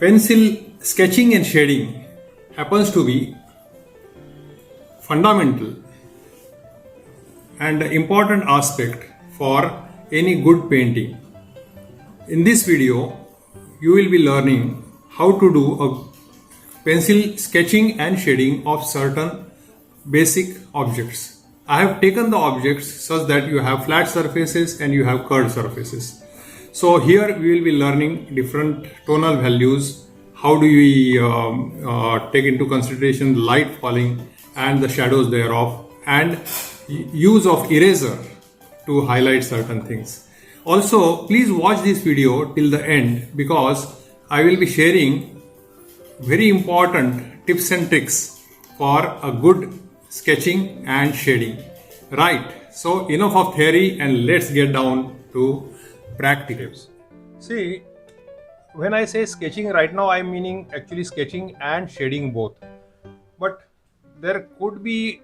Pencil sketching and shading happens to be fundamental and important aspect for any good painting. In this video, you will be learning how to do a pencil sketching and shading of certain basic objects. I have taken the objects such that you have flat surfaces and you have curved surfaces. So here we will be learning different tonal values. How do we take into consideration the light falling and the shadows thereof, and use of eraser to highlight certain things. Also, please watch this video till the end because I will be sharing very important tips and tricks for a good sketching and shading. Right, so enough of theory and let's get down to practicals. See, when I say sketching right now, I'm meaning actually sketching and shading both. But there could be,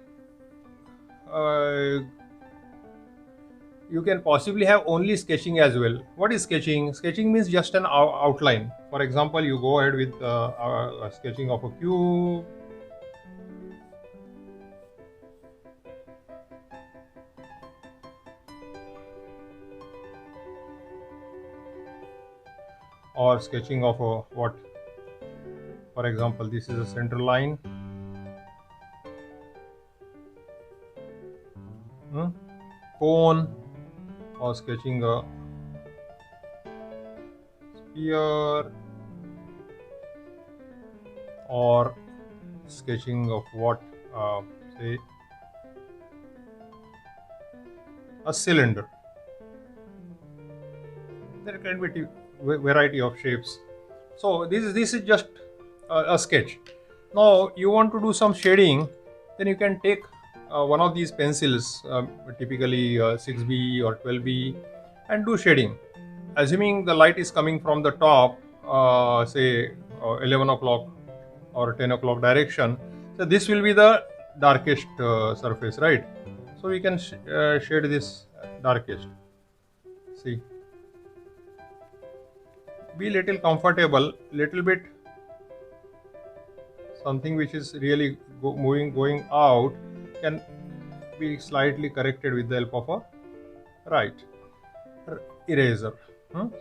you can possibly have only sketching as well. What is sketching? Sketching means just an outline. For example, you go ahead with a sketching of a cube. Or sketching of a what? For example, this is a center line. Cone, or sketching a sphere, or sketching of what, say a cylinder. There can be variety of shapes. So this is just a sketch. Now you want to do some shading, then you can take one of these pencils, typically 6B or 12B, and do shading. Assuming the light is coming from the top, say 11 o'clock or 10 o'clock direction, so this will be the darkest surface, right? So we can shade this darkest. See, be little comfortable, little bit something which is really going out can be slightly corrected with the help of a eraser.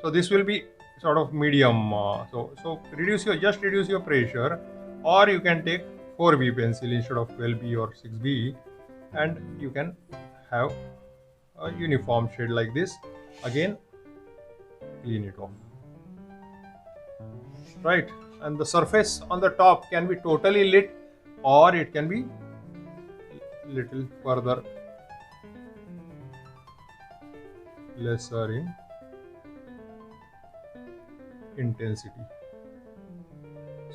So this will be sort of medium. So reduce your pressure, or you can take 4B pencil instead of 12B or 6B, and you can have a uniform shade like this. Again, clean it off. Right, and the surface on the top can be totally lit, or it can be little further lesser in intensity.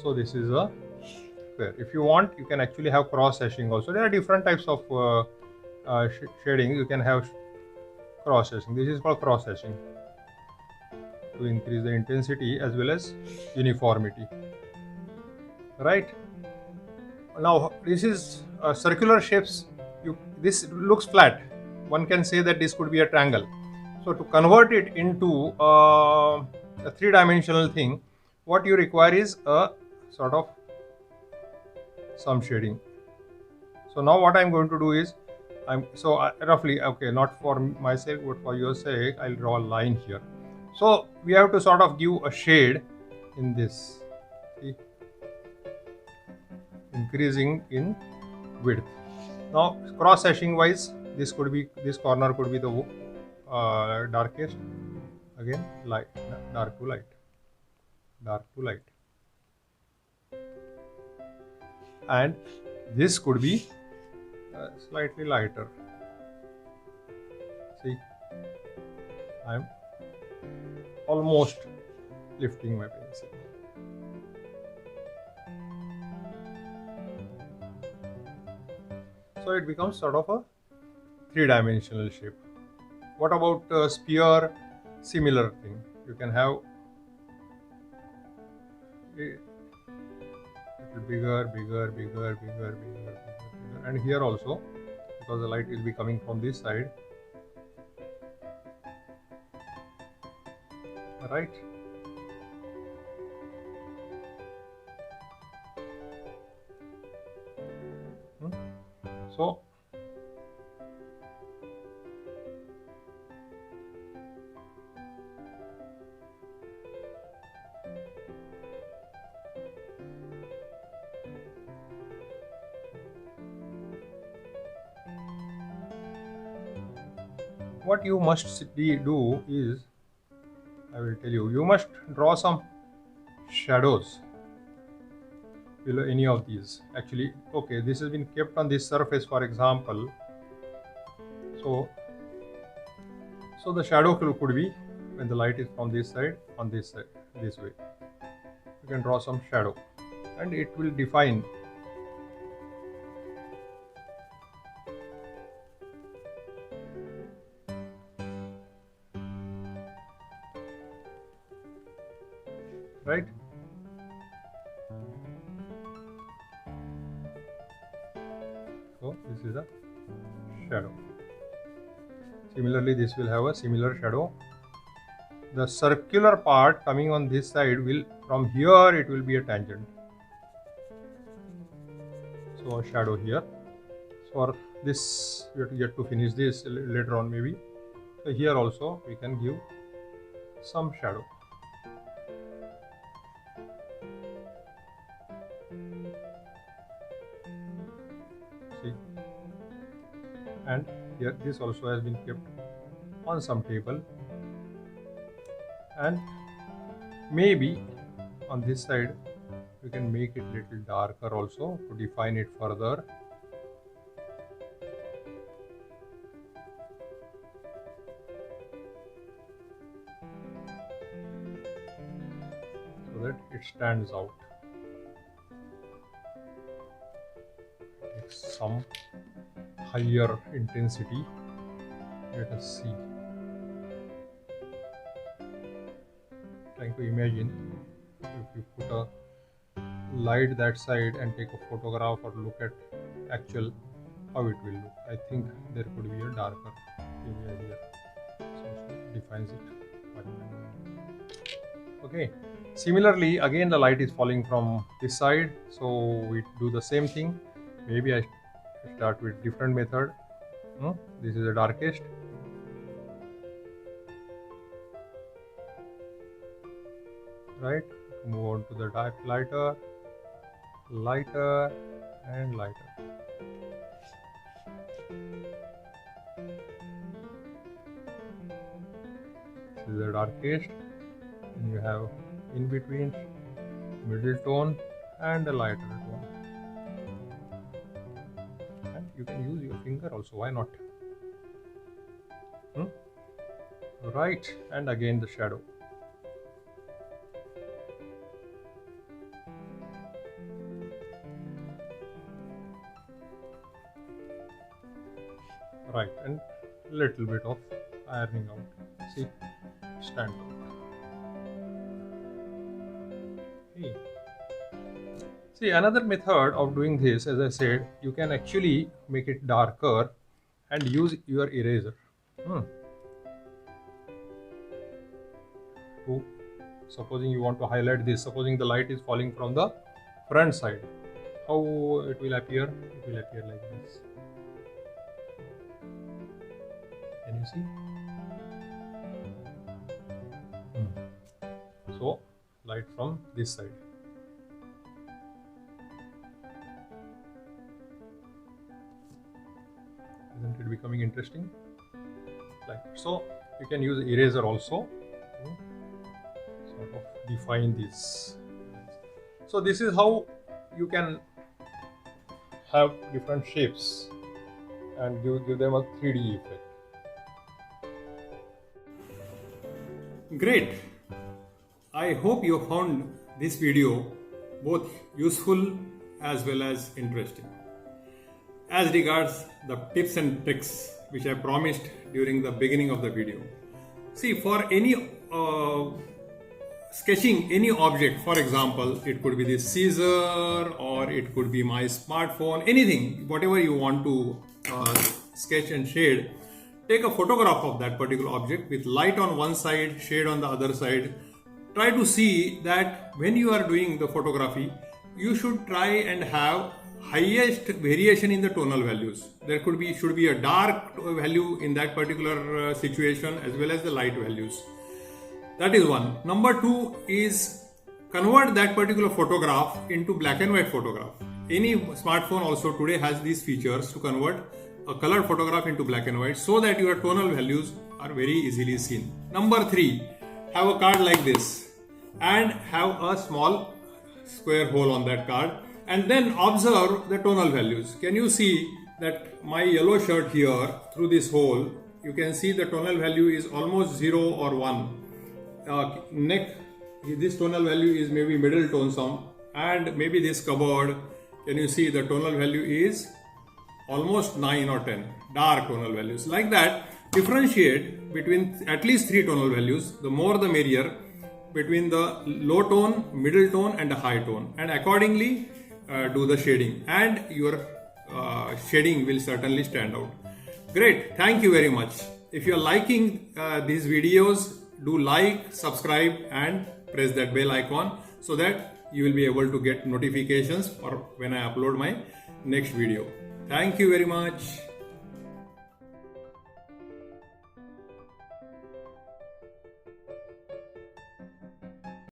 So this is a fair. If you want, you can actually have cross hashing also. There are different types of shading. You can have cross hashing. This is called cross hashing, to increase the intensity as well as uniformity. Right, now this is circular shapes. This looks flat. One can say that this could be a triangle. So to convert it into a three-dimensional thing, what you require is a sort of some shading. So now what I'm going to do is, roughly, okay, not for myself but for your sake, I'll draw a line here. So we have to sort of give a shade in this. See? Increasing in width. Now cross hashing wise, this corner could be the darkest. Again, light, dark to light, dark to light, and this could be slightly lighter. See, I'm almost lifting my pencil. So it becomes sort of a three-dimensional shape. What about sphere? Similar thing. You can have a little bigger, and here also, because the light will be coming from this side. Right. So what you must do is, I will tell you, you must draw some shadows below any of these. Actually, okay, this has been kept on this surface, for example. So the shadow could be when the light is from this side, on this side, this way. You can draw some shadow and it will define. Right? So this is a shadow. Similarly, this will have a similar shadow. The circular part coming on this side will, from here it will be a tangent. So a shadow here. So for this, we have to get to finish this later on maybe. So here also we can give some shadow. See, and here this also has been kept on some table, and maybe on this side we can make it little darker also to define it further. So that it stands out. Some higher intensity. Let us see. Trying to imagine if you put a light that side and take a photograph or look at actual how it will look. I think there could be a darker area here. So defines it. Okay. Similarly, again the light is falling from this side, so we do the same thing. Maybe I start with different method. This is the darkest. Right? Move on to the dark, lighter, lighter, and lighter. This is the darkest. And you have in between, middle tone, and a lighter tone. You can use your finger also, why not? Right, and again the shadow. Right, and little bit of ironing out. See, stand out. Okay. See, another method of doing this, as I said, you can actually make it darker and use your eraser. Supposing you want to highlight this, supposing the light is falling from the front side, how it will appear? It will appear like this. Can you see? So, light from this side. Isn't it becoming interesting? Like so, you can use eraser also to sort of define this. So this is how you can have different shapes and give them a 3D effect. Great! I hope you found this video both useful as well as interesting. As regards the tips and tricks which I promised during the beginning of the video. See, for any sketching any object, for example, it could be this scissor or it could be my smartphone, anything, whatever you want to sketch and shade, take a photograph of that particular object with light on one side, shade on the other side. Try to see that when you are doing the photography, you should try and have highest variation in the tonal values. There should be a dark value in that particular situation as well as the light values. That is one. Number two is convert that particular photograph into black and white photograph. Any smartphone also today has these features to convert a colored photograph into black and white so that your tonal values are very easily seen. Number three, have a card like this and have a small square hole on that card and then observe the tonal values. Can you see that my yellow shirt here through this hole, you can see the tonal value is almost 0 or 1. Neck, this tonal value is maybe middle tone some, and maybe this cupboard, can you see the tonal value is almost 9 or 10, dark tonal values. Like that, differentiate between at least 3 tonal values, the more the merrier, between the low tone, middle tone and the high tone, and accordingly do the shading, and your shading will certainly stand out. Great, thank you very much. If you are liking these videos, do like, subscribe and press that bell icon so that you will be able to get notifications or when I upload my next video. Thank you very much.